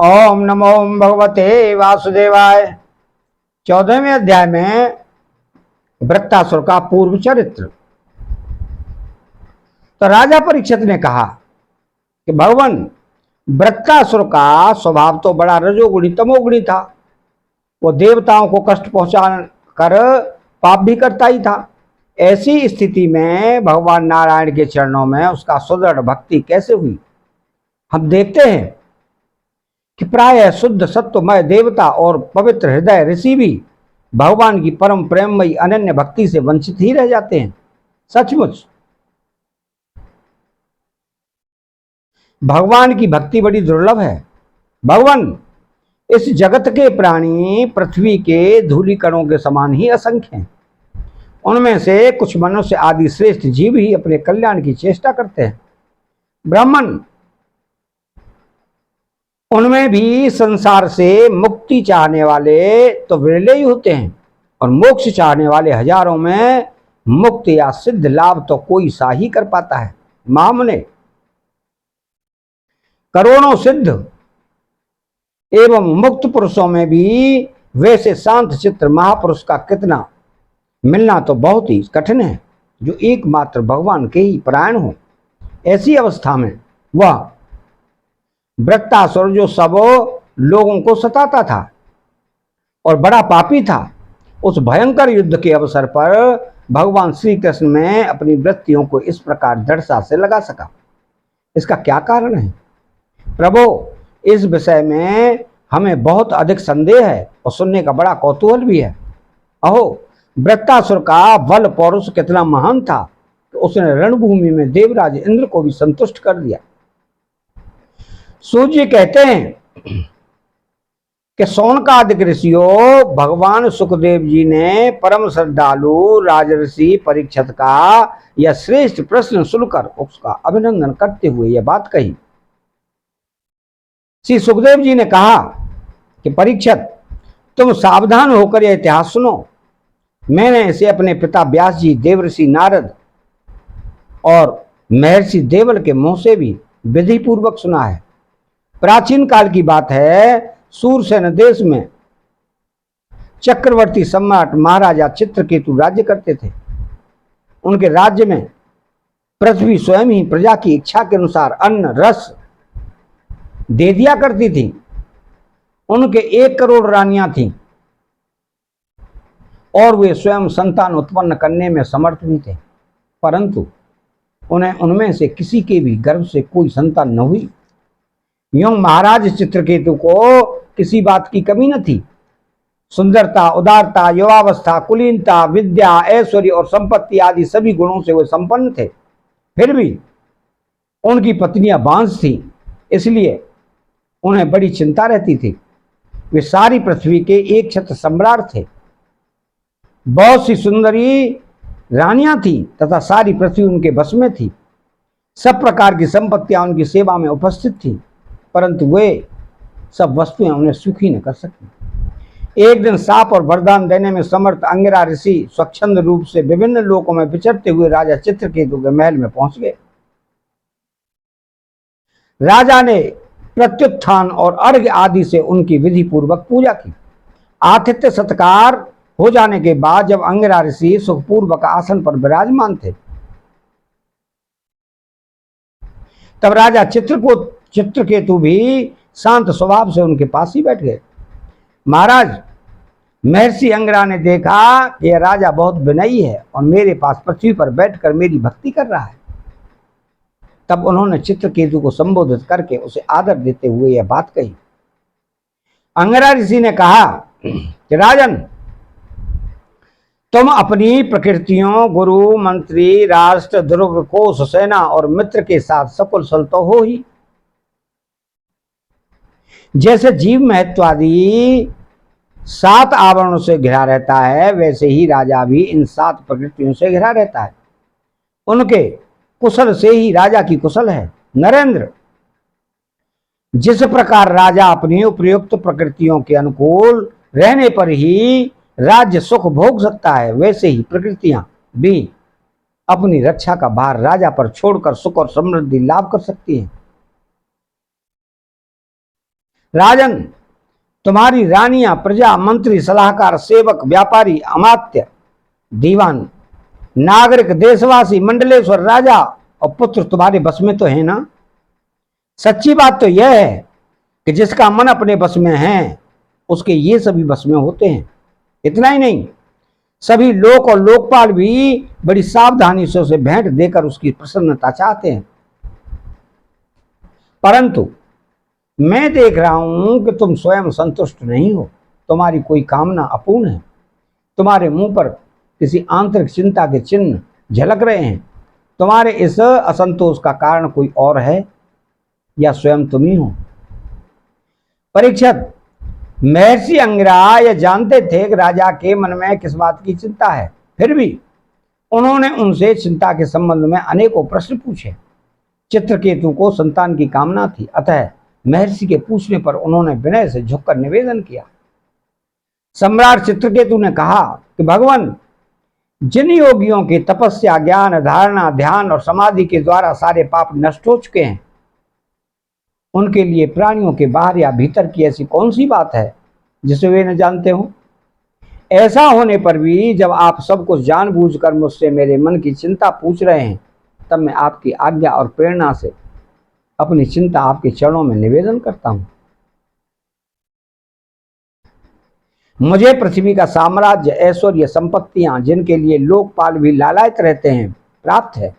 ओम नमो भगवते वासुदेवाय। 14वें अध्याय में वृत्तासुर का पूर्व चरित्र। तो राजा परीक्षित ने कहा कि भगवान, वृत्तासुर का स्वभाव तो बड़ा रजोगुणी तमोगुणी था। वो देवताओं को कष्ट पहुंचा कर पाप भी करता ही था। ऐसी स्थिति में भगवान नारायण के चरणों में उसका सुदृढ़ भक्ति कैसे हुई? हम देखते हैं कि प्राय शुद्ध सत्वमय देवता और पवित्र हृदय ऋषि भी भगवान की परम प्रेममयी अनन्य भक्ति से वंचित ही रह जाते हैं। सचमुच भगवान की भक्ति बड़ी दुर्लभ है। भगवान, इस जगत के प्राणी पृथ्वी के धूलिकणों के समान ही असंख्य हैं। उनमें से कुछ मनुष्य आदि श्रेष्ठ जीव ही अपने कल्याण की चेष्टा करते हैं। ब्राह्मण, उनमें भी संसार से मुक्ति चाहने वाले तो विरले ही होते हैं, और मोक्ष चाहने वाले हजारों में मुक्त या सिद्ध लाभ तो कोई सा ही कर पाता है। महामुने, करोड़ों सिद्ध एवं मुक्त पुरुषों में भी वैसे शांत चित्र महापुरुष का कितना मिलना तो बहुत ही कठिन है, जो एकमात्र भगवान के ही परायण हो। ऐसी अवस्था में वह वृत्तासुर, जो सब लोगों को सताता था और बड़ा पापी था, उस भयंकर युद्ध के अवसर पर भगवान श्री कृष्ण में अपनी वृत्तियों को इस प्रकार दृढ़ता से लगा सका। इसका क्या कारण है? प्रभु, इस विषय में हमें बहुत अधिक संदेह है और सुनने का बड़ा कौतूहल भी है। अहो, वृत्तासुर का बल पौरुष कितना महान था कि उसने रणभूमि में देवराज इंद्र को भी संतुष्ट कर दिया। सूर्य कहते हैं कि शौनकादिक ऋषियों, भगवान सुखदेव जी ने परम श्रद्धालु राजऋषि परीक्षित का यह श्रेष्ठ प्रश्न सुनकर उसका अभिनंदन करते हुए यह बात कही। श्री सुखदेव जी ने कहा कि परीक्षित, तुम सावधान होकर यह इतिहास सुनो। मैंने इसे अपने पिता व्यास जी, देवर्षि नारद और महर्षि देवल के मुंह से भी विधि पूर्वक सुना है। प्राचीन काल की बात है। सूरसेन देश में चक्रवर्ती सम्राट महाराजा चित्रकेतु राज्य करते थे। उनके राज्य में पृथ्वी स्वयं ही प्रजा की इच्छा के अनुसार अन्न रस दे दिया करती थी। उनके 1 करोड़ रानियां थीं और वे स्वयं संतान उत्पन्न करने में समर्थ भी थे, परंतु उन्हें उनमें से किसी के भी गर्भ से कोई संतान न हुई। यूं महाराज चित्रकेतु को किसी बात की कमी न थी। सुंदरता, उदारता, युवावस्था, कुलीनता, विद्या, ऐश्वर्य और संपत्ति आदि सभी गुणों से वे संपन्न थे। फिर भी उनकी पत्नियां बांझ थीं, इसलिए उन्हें बड़ी चिंता रहती थी। वे सारी पृथ्वी के एक छत्र सम्राट थे। बहुत सी सुंदरी रानियां थीं तथा सारी पृथ्वी उनके बस में थी। सब प्रकार की संपत्तियां उनकी सेवा में उपस्थित थीं, परंतु वे सब वस्तुएं उन्हें सुखी न कर सकी। एक दिन साप और वरदान देने में समर्थ अंगिरा ऋषि स्वच्छंद रूप से विभिन्न लोकों में विचरते हुए राजा चित्रकेतु के महल में पहुंच गए। राजा ने प्रत्युत्थान और अर्घ्य आदि से उनकी विधि पूर्वक पूजा की। आतिथ्य सत्कार हो जाने के बाद जब अंगिरा ऋषि सुखपूर्वक आसन पर विराजमान थे, तब राजा चित्रकेतु भी शांत स्वभाव से उनके पास ही बैठ गए। महाराज, महर्षि अंगिरा ने देखा कि यह राजा बहुत विनयी है और मेरे पास पृथ्वी पर बैठकर मेरी भक्ति कर रहा है। तब उन्होंने चित्रकेतु को संबोधित करके उसे आदर देते हुए यह बात कही। अंगिरा ऋषि ने कहा कि राजन, तुम अपनी प्रकृतियों, गुरु, मंत्री, राष्ट्र, दुर्ग, कोष, सेना और मित्र के साथ सकुशल तो हो ही। जैसे जीव महत्वादि 7 आवरणों से घिरा रहता है, वैसे ही राजा भी इन 7 प्रकृतियों से घिरा रहता है। उनके कुशल से ही राजा की कुशल है। नरेंद्र, जिस प्रकार राजा अपनी उपयुक्त प्रकृतियों के अनुकूल रहने पर ही राज्य सुख भोग सकता है, वैसे ही प्रकृतियां भी अपनी रक्षा का भार राजा पर छोड़कर सुख और समृद्धि लाभ कर सकती हैं। राजन, तुम्हारी रानियां, प्रजा, मंत्री, सलाहकार, सेवक, व्यापारी, अमात्य, दीवान, नागरिक, देशवासी, मंडलेश्वर, राजा और पुत्र तुम्हारे बस में तो है ना। सच्ची बात तो यह है कि जिसका मन अपने बस में है उसके ये सभी बस में होते हैं। इतना ही नहीं, सभी लोक और लोकपाल भी बड़ी सावधानी से उसे भेंट देकर उसकी प्रसन्नता चाहते हैं। परंतु मैं देख रहा हूं कि तुम स्वयं संतुष्ट नहीं हो, तुम्हारी कोई कामना अपूर्ण है। तुम्हारे मुंह पर किसी आंतरिक चिंता के चिन्ह झलक रहे हैं। तुम्हारे इस असंतोष का कारण कोई और है या स्वयं तुम ही हो। परीक्षित, महर्षि अंगिरा यह जानते थे कि राजा के मन में किस बात की चिंता है, फिर भी उन्होंने उनसे चिंता के संबंध में अनेकों प्रश्न पूछे। चित्रकेतु को संतान की कामना थी, अतः महर्षि के पूछने पर उन्होंने विनय से झुककर निवेदन किया। सम्राट चित्रकेतु ने कहा कि भगवान, जिन योगियों की तपस्या, ज्ञान, धारणा, ध्यान और समाधि के द्वारा सारे पाप नष्ट हो चुके हैं, उनके लिए प्राणियों के बाहर या भीतर की ऐसी कौन सी बात है जिसे वे न जानते हो। ऐसा होने पर भी जब आप सब कुछ जानबूझकर मुझसे मेरे मन की चिंता पूछ रहे हैं, तब मैं आपकी आज्ञा और प्रेरणा से अपनी चिंता आपके चरणों में निवेदन करता हूं। मुझे पृथ्वी का साम्राज्य, ऐश्वर्य, संपत्तियां, जिनके लिए लोकपाल भी लालायित रहते हैं, प्राप्त है,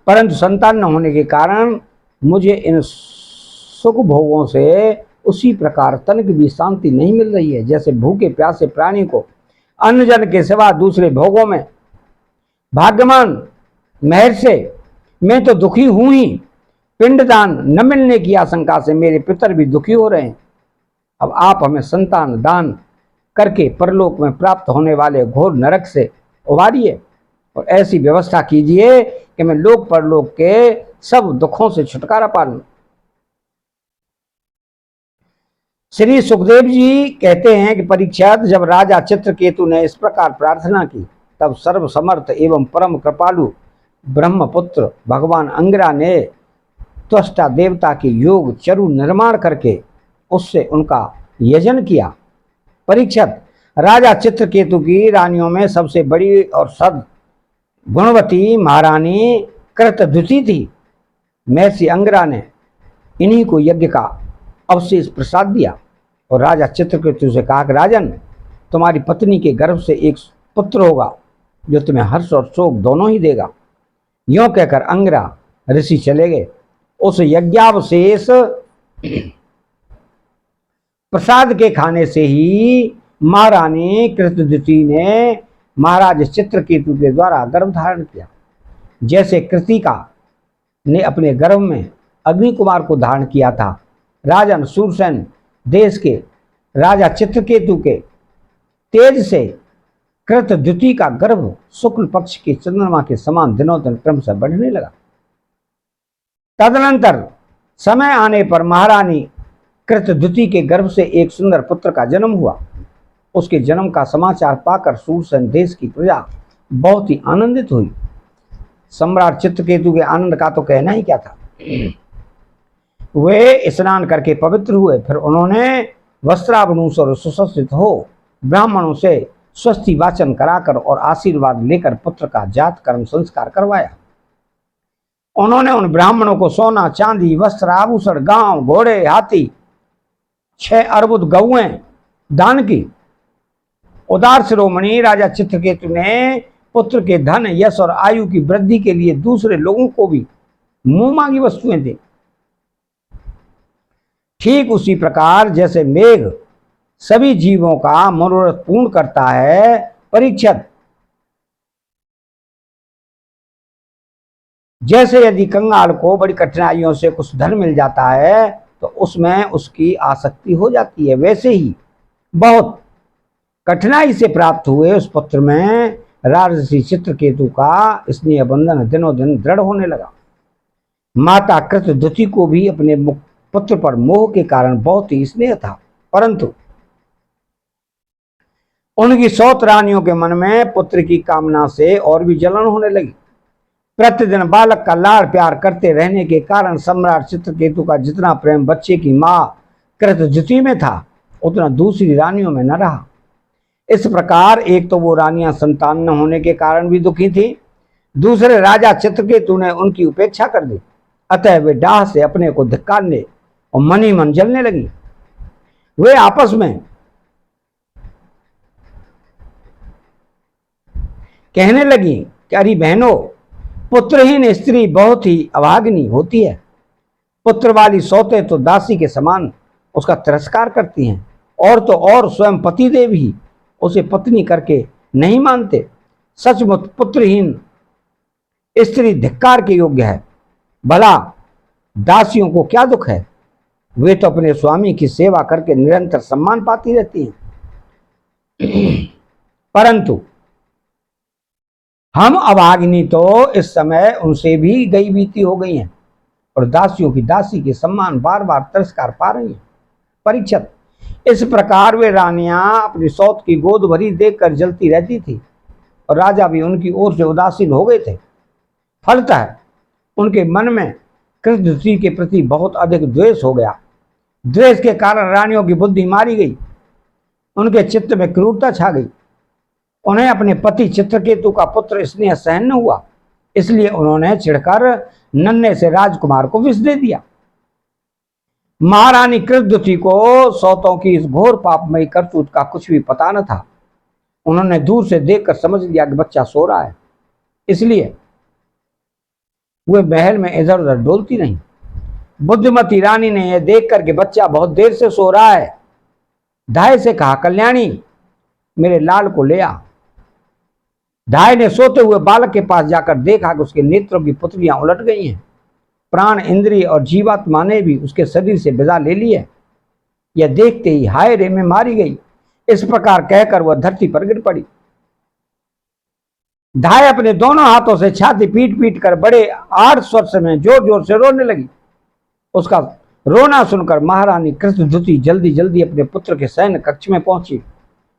परंतु संतान न होने के कारण मुझे इन सुख भोगों से उसी प्रकार तनिक भी शांति नहीं मिल रही है जैसे भूखे प्यासे प्राणी को अन्न जन के सिवा दूसरे भोगों में। भाग्यवान महर्षि, मैं तो दुखी हूं ही, पिंडदान न मिलने की आशंका से मेरे पितर भी दुखी हो रहे हैं। अब आप हमें संतान दान करके परलोक में प्राप्त होने वाले घोर नरक से उबारिए और ऐसी व्यवस्था कीजिए कि मैं लोक परलोक के सब दुखों से छुटकारा पा लूं। श्री सुखदेव जी कहते हैं कि परीक्षित, जब राजा चित्रकेतु ने इस प्रकार प्रार्थना की, तब सर्वसमर्थ एवं परम कृपालु ब्रह्मपुत्र भगवान अंगिरा ने त्वष्टा देवता के योग चरु निर्माण करके उससे उनका यजन किया। परीक्षित, राजा चित्रकेतु की रानियों में सबसे बड़ी और सद गुणवती महारानी कृतद्युति थी। महर्षि अंगिरा ने इन्हीं को यज्ञ का अवशेष प्रसाद दिया और राजा चित्रकेतु से कहा कि राजन, तुम्हारी पत्नी के गर्भ से एक पुत्र होगा जो तुम्हें हर्ष और शोक दोनों ही देगा। यों कहकर अंगिरा ऋषि चले गए। उस यज्ञावशेष प्रसाद के खाने से ही महारानी कृतद्युति ने महाराज चित्रकेतु के द्वारा गर्भ धारण किया। जैसे कृतिका ने अपने गर्भ में अग्नि कुमार को धारण किया था, राजन सूरसेन देश के राजा चित्रकेतु के तेज से कृतद्युति का गर्भ शुक्ल पक्ष के चंद्रमा के समान दिनों दिन क्रमशः बढ़ने लगा। तदनंतर समय आने पर महारानी कृतद्युति के गर्भ से एक सुंदर पुत्र का जन्म हुआ। उसके जन्म का समाचार पाकर सूरसेन देश की प्रजा बहुत ही आनंदित हुई। सम्राट चित्रकेतु के आनंद का तो कहना ही क्या था। वे स्नान करके पवित्र हुए, फिर उन्होंने वस्त्राभूषण और सुसज्जित हो ब्राह्मणों से स्वस्ति वाचन कराकर और आशीर्वाद लेकर पुत्र का जात कर्म संस्कार करवाया। उन्होंने उन ब्राह्मणों को सोना, चांदी, वस्त्र, आभूषण, गांव, घोड़े, हाथी, 6 अर्बुद गौएं दान की। उदार शिरोमणि राजा चित्रकेतु ने पुत्र के धन, यश और आयु की वृद्धि के लिए दूसरे लोगों को भी मुंह मांगी वस्तुएं दी। ठीक उसी प्रकार जैसे मेघ सभी जीवों का मनोरथ पूर्ण करता है, परीक्षित, जैसे यदि कंगाल को बड़ी कठिनाइयों से कुछ धन मिल जाता है तो उसमें उसकी आसक्ति हो जाती है, वैसे ही बहुत कठिनाई से प्राप्त हुए उस पुत्र में राजर्षि चित्रकेतु का स्नेह बंधन दिनों दिन दृढ़ होने लगा। माता कृतद्युति को भी अपने पुत्र पर मोह के कारण बहुत ही स्नेह था, परंतु उनकी 100 रानियों के मन में पुत्र की कामना से और भी जलन होने लगी। प्रतिदिन बालक का लाड़ प्यार करते रहने के कारण सम्राट चित्रकेतु का जितना प्रेम बच्चे की मां कृतज्योति में था उतना दूसरी रानियों में न रहा। इस प्रकार एक तो वो रानियां संतान न होने के कारण भी दुखी थी, दूसरे राजा चित्रकेतु ने उनकी उपेक्षा कर दी। अतः वे डाह से अपने को धिक्कारने और मन ही मन जलने लगी। वे आपस में कहने लगी कि अरे बहनों, पुत्रहीन स्त्री बहुत ही अभागिनी होती है। पुत्र वाली सौतें तो दासी के समान उसका तिरस्कार करती हैं, और तो और स्वयं पतिदेव ही उसे पत्नी करके नहीं मानते। सचमुच पुत्रहीन स्त्री धिक्कार के योग्य है। भला दासियों को क्या दुख है, वे तो अपने स्वामी की सेवा करके निरंतर सम्मान पाती रहती हैं। परंतु हम अभागिनी तो इस समय उनसे भी गई बीती हो गई हैं और दासियों की दासी के सम्मान बार बार तिरस्कार पा रही हैं। परीक्षित, इस प्रकार वे रानियां अपनी सौत की गोद भरी देखकर जलती रहती थी और राजा भी उनकी ओर से उदासीन हो गए थे। फलतः उनके मन में कृष्ण के प्रति बहुत अधिक द्वेष हो गया। द्वेष के कारण रानियों की बुद्धि मारी गई, उनके चित्त में क्रूरता छा गई। उन्हें अपने पति चित्रकेतु का पुत्र स्नेह सहन न हुआ, इसलिए उन्होंने चिढ़कर नन्हे से राजकुमार को विष दे दिया। महारानी कृतद्युति को सौतों की इस घोर पापमयी करतूत का कुछ भी पता न था। उन्होंने दूर से देखकर समझ लिया कि बच्चा सो रहा है, इसलिए वे महल में इधर उधर डोलती नहीं। बुद्धिमती रानी ने यह देखकर कि बच्चा बहुत देर से सो रहा है, धाय से कहा, कल्याणी, मेरे लाल को ले आ। धाय ने सोते हुए बालक के पास जाकर देखा कि उसके नेत्रों की पुतलियां उलट गई हैं। प्राण, इंद्रिय और जीवात्मा ने भी उसके शरीर से विदा ले ली है। यह देखते ही हाय रे में मारी गई। इस प्रकार कहकर वह धरती पर गिर पड़ी। धाय अपने दोनों हाथों से छाती पीट पीट कर बड़े आड़ स्वर से में जोर जोर से रोने लगी। उसका रोना सुनकर महारानी कृतद्युति जल्दी जल्दी अपने पुत्र के शयन कक्ष में पहुंची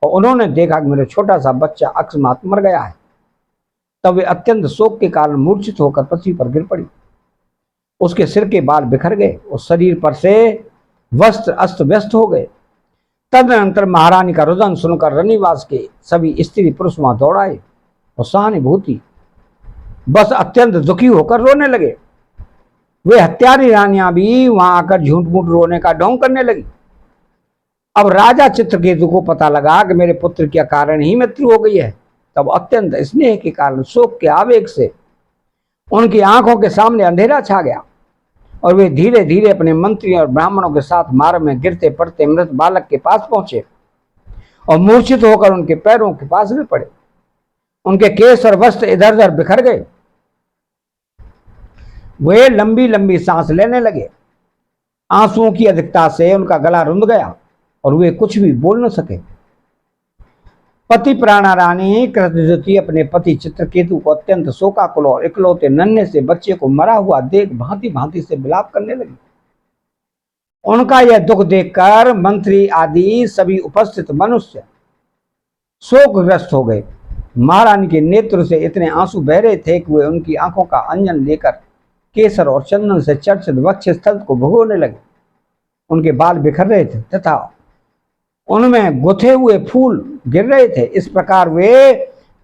और उन्होंने देखा कि मेरा छोटा सा बच्चा अकस्मात मर गया है। तब वे अत्यंत शोक के कारण मूर्छित होकर पृथ्वी पर गिर पड़ी। उसके सिर के बाल बिखर गए और शरीर पर से वस्त्र अस्त व्यस्त हो गए। तदनंतर महारानी का रुदन सुनकर रनिवास के सभी स्त्री पुरुष वहां दौड़ाए और सहानुभूति बस अत्यंत दुखी होकर रोने लगे। वे हत्यारी रानियां भी वहां आकर झूठ मूठ रोने का ढोंग करने लगी। अब राजा चित्रकेतु को पता लगा कि मेरे पुत्र के कारण ही मृत्यु हो गई है। तब अत्यंत स्नेह के कारण शोक के आवेग से उनकी आंखों के सामने अंधेरा छा गया और वे धीरे धीरे अपने मंत्रियों और ब्राह्मणों के साथ मार्ग में गिरते पड़ते मृत बालक के पास पहुंचे और मूर्छित होकर उनके पैरों के पास गिर पड़े। उनके केस और वस्त्र इधर उधर बिखर गए। वे लंबी लंबी सांस लेने लगे। आंसुओं की अधिकता से उनका गला रुंध गया और वे कुछ भी बोल न सके। पति प्राणा रानी कृतद्युति अपने पति चित्रकेतु को अत्यंत शोकाकुल और इकलौते नन्हे से बच्चे को मरा हुआ देख भांति भांति से विलाप करने लगी। उनका यह दुख देखकर मंत्री आदि सभी उपस्थित मनुष्य शोकग्रस्त हो गए। महारानी के नेत्र से इतने आंसू बह रहे थे कि वे उनकी आंखों का अंजन लेकर केसर और चंदन से चर्चित वक्ष स्थल को भिगोने लगे। उनके बाल बिखर रहे थे तथा उनमें गुथे हुए फूल गिर रहे थे। इस प्रकार वे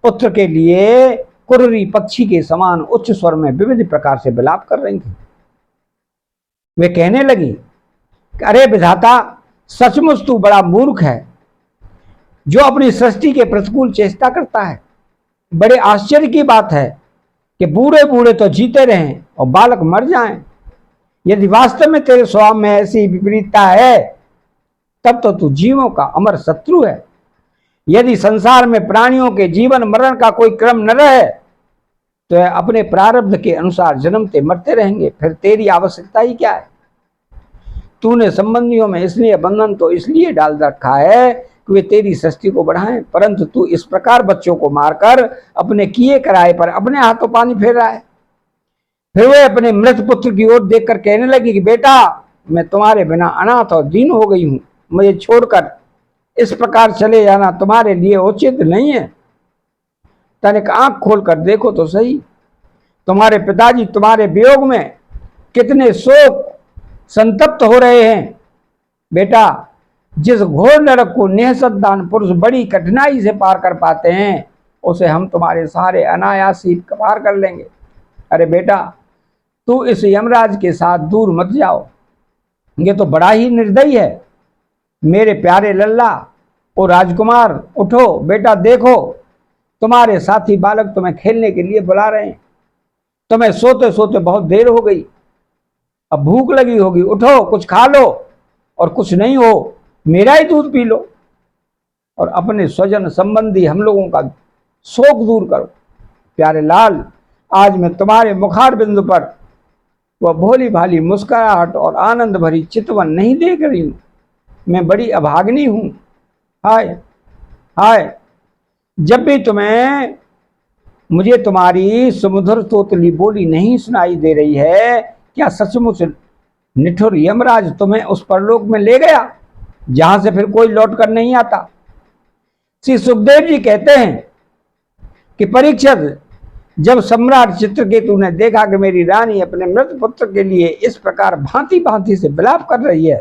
पुत्र के लिए कुर्री पक्षी के समान उच्च स्वर में विविध प्रकार से विलाप कर रही थी। वे कहने लगी, अरे विधाता, सचमुच तू बड़ा मूर्ख है जो अपनी सृष्टि के प्रतिकूल चेष्टा करता है। बड़े आश्चर्य की बात है कि बूढ़े बूढ़े तो जीते रहें और बालक मर जाएं। यदि वास्तव में तेरे स्वभाव में ऐसी विपरीतता है तब तो तू जीवों का अमर शत्रु है। यदि संसार में प्राणियों के जीवन मरण का कोई क्रम न रहे तो अपने प्रारब्ध के अनुसार जन्मते मरते रहेंगे, फिर तेरी आवश्यकता ही क्या है। तूने संबंधियों में इसलिए बंधन तो इसलिए डाल रखा है कि वे तेरी सृष्टि को बढ़ाएं, परंतु तू इस प्रकार बच्चों को मारकर अपने किए कराए पर अपने हाथों पानी फेर रहा है। फिर वे अपने मृत पुत्र की ओर देखकर कहने लगी कि बेटा, मैं तुम्हारे बिना अनाथ और दीन हो गई हूं। मुझे छोड़कर इस प्रकार चले जाना तुम्हारे लिए उचित नहीं है। तनिक आंख खोलकर देखो तो सही, तुम्हारे पिताजी तुम्हारे वियोग में कितने शोक संतप्त हो रहे हैं। बेटा, जिस घोर नरक को निःसंतान पुरुष बड़ी कठिनाई से पार कर पाते हैं, उसे हम तुम्हारे सहारे अनायास ही पार कर लेंगे। अरे बेटा, तू इस यमराज के साथ दूर मत जाओ, ये तो बड़ा ही निर्दयी है। मेरे प्यारे लल्ला ओ राजकुमार, उठो बेटा, देखो तुम्हारे साथी बालक तुम्हें खेलने के लिए बुला रहे हैं। तुम्हें सोते सोते बहुत देर हो गई, अब भूख लगी होगी, उठो कुछ खा लो, और कुछ नहीं हो मेरा ही दूध पी लो, और अपने स्वजन संबंधी हम लोगों का शोक दूर करो। प्यारे लाल, आज मैं तुम्हारे मुखार बिंदु पर वह भोली भाली मुस्कुराहट और आनंद भरी चितवन नहीं देख रही हूं। मैं बड़ी अभागिनी हूं। हाय हाय, जब भी तुम्हें मुझे तुम्हारी सुमधुर तोतली बोली नहीं सुनाई दे रही है, क्या सचमुच निठुर यमराज तुम्हें उस परलोक में ले गया जहां से फिर कोई लौट कर नहीं आता? श्री सुखदेव जी कहते हैं कि परीक्षित, जब सम्राट चित्रकेतु ने देखा कि मेरी रानी अपने मृत पुत्र के लिए इस प्रकार भांति भांति से विलाप कर रही है,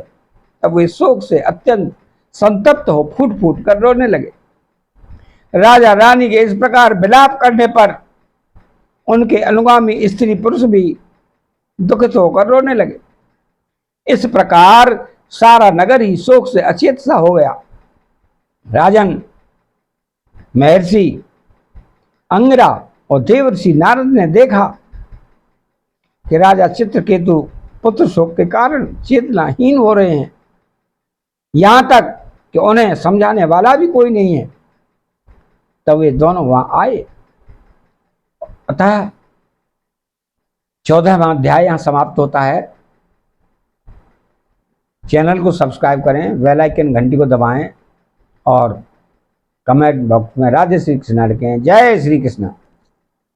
तब वे शोक से अत्यंत संतप्त हो फूट फूट कर रोने लगे। राजा रानी के इस प्रकार विलाप करने पर उनके अनुगामी स्त्री पुरुष भी दुखित होकर रोने लगे। इस प्रकार सारा नगर ही शोक से अचेत सा हो गया। राजन, महर्षि अंगिरा और देवर्षि नारद ने देखा कि राजा चित्रकेतु पुत्र शोक के कारण चेतनाहीन हो रहे हैं, यहां तक कि उन्हें समझाने वाला भी कोई नहीं है। तब वे दोनों वहां आए। अतः 14वां अध्याय यहां समाप्त होता है। चैनल को सब्सक्राइब करें, बेल आइकन घंटी को दबाएं और कमेंट बॉक्स में राधे श्री कृष्ण लिखें। जय श्री कृष्ण।